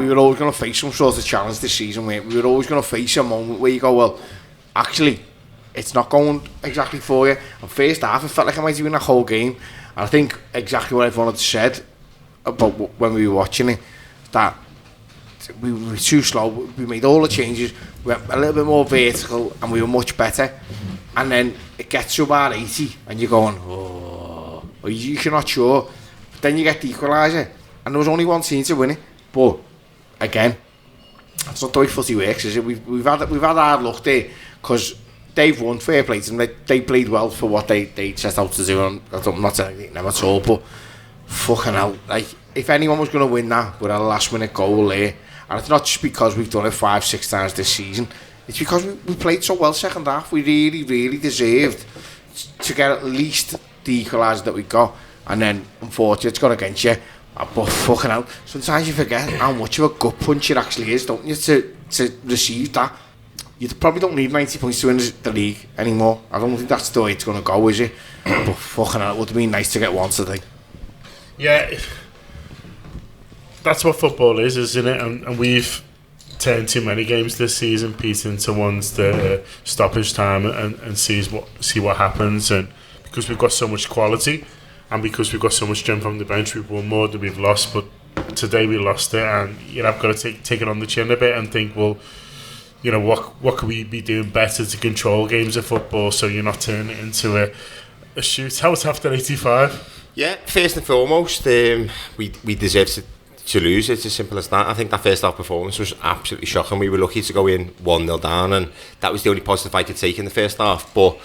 we were always going to face some sort of challenge this season. We were always going to face a moment where you go, well, actually, it's not going exactly for you. And first half, it felt like I might have been a whole game. And I think exactly what everyone had said about when we were watching it, that we were too slow. We made all the changes. We went a little bit more vertical, and we were much better. And then it gets to about 80, and you're going, oh, you're not sure. But then you get the equaliser, and there was only one team to win it. But again, that's not the way footy works, is it? We've had hard luck there, because they've won, fair play to them. They played well for what they set out to do, and I'm not saying them at all, but fucking hell, like, if anyone was going to win that with a last minute goal there, and it's not just because we've done it 5-6 times this season, it's because we played so well second half. We really deserved to get at least the equaliser that we got, and then unfortunately it's gone against you. But fucking hell, sometimes you forget how much of a gut punch it actually is, don't you, to receive that. You probably don't need 90 points to win the league anymore. I don't think that's the way it's going to go, is it? But fucking hell, it would have been nice to get one today. Yeah, that's what football is, isn't it? And we've turned too many games this season, Pete, into ones that stoppage time and see what happens. And because we've got so much quality, and because we've got so much strength from the bench, we've won more than we've lost. But today we lost it, and I've got to take it on the chin a bit and think, well, what could we be doing better to control games of football so you're not turning it into a shootout after 85? Yeah, first and foremost, we deserve to lose. It's as simple as that. I think that first half performance was absolutely shocking. We were lucky to go in 1-0 down, and that was the only positive I could take in the first half. But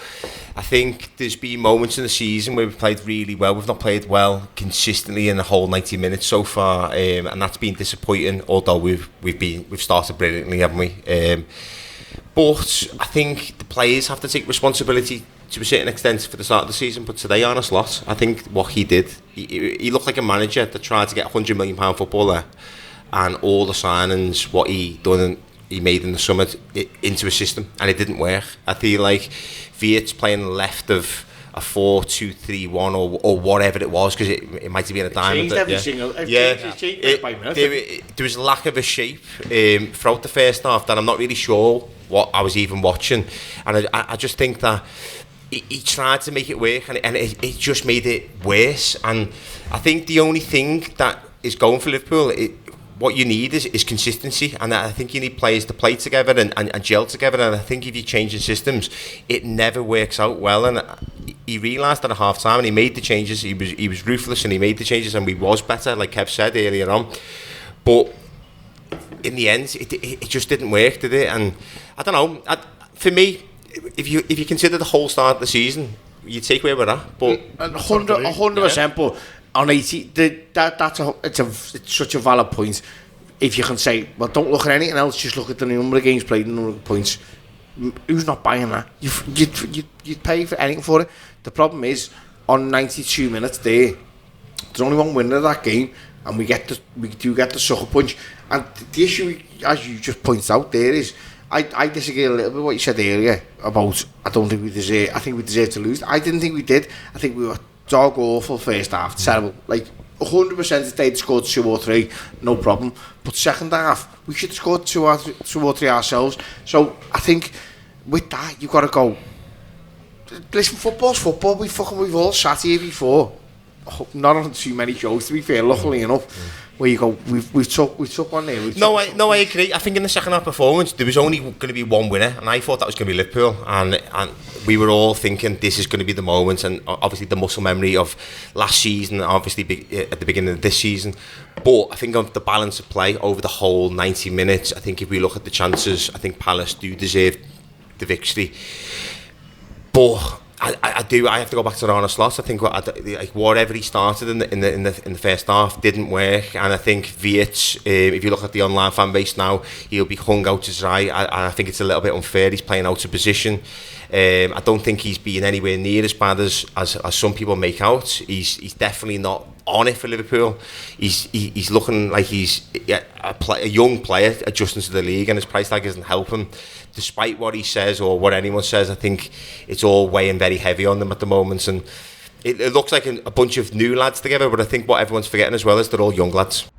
I think there's been moments in the season where we've played really well. We've not played well consistently in the whole 90 minutes so far, and that's been disappointing. Although we've started brilliantly, haven't we? But I think the players have to take responsibility to a certain extent for the start of the season. But today, Arne Slot, I think what he did, he looked like a manager that tried to get a £100 million footballer, and all the signings, what he made in the summer into a system, and it didn't work. I feel like Viet's playing left of a 4-2-3-1 or whatever it was, because it might have been a diamond. There was a lack of a shape throughout the first half that I'm not really sure what I was even watching, and I just think that he tried to make it work, and it just made it worse. And I think the only thing that is going for Liverpool, what you need is consistency, and I think you need players to play together and gel together. And I think if you're changing systems, it never works out well. And he realised at a half time, and he made the changes. He was ruthless, and he made the changes, and we was better, like Kev said earlier on. But in the end, it just didn't work, did it? And I don't know. For me, if you consider the whole start of the season, you take where we're at. But 100%. But on 80, it's such a valid point. If you can say, well, don't look at anything else, just look at the number of games played and the number of points. Who's not buying that? You'd pay for anything for it. The problem is, on 92 minutes there's only one winner of that game, and we do get the sucker punch. And the issue, as you just pointed out there, is I disagree a little bit with what you said earlier about I think we deserve to lose. I didn't think we did. I think we were dog awful first half, terrible. Like 100% if they'd scored 2 or 3, no problem. But second half, we should have scored 2 or 3 ourselves. So I think with that, you've got to go. Listen, football's football. We've all sat here before. Not on too many shows, to be fair, luckily enough. Where you go, we took one there. I agree. I think in the second half performance, there was only going to be one winner, and I thought that was going to be Liverpool. And we were all thinking this is going to be the moment. And obviously the muscle memory of last season, obviously at the beginning of this season. But I think of the balance of play over the whole 90 minutes, I think if we look at the chances, I think Palace do deserve the victory. But I have to go back to Arne Slot. I think whatever he started in the first half didn't work, and I think Viet, if you look at the online fan base now, he'll be hung out to dry. I think it's a little bit unfair. He's playing out of position. I don't think he's being anywhere near as bad as some people make out. He's definitely not on it for Liverpool. He's looking like he's a young player adjusting to the league, and his price tag isn't helping. Despite what he says or what anyone says, I think it's all weighing very heavy on them at the moment, and it looks like a bunch of new lads together, but I think what everyone's forgetting as well is they're all young lads.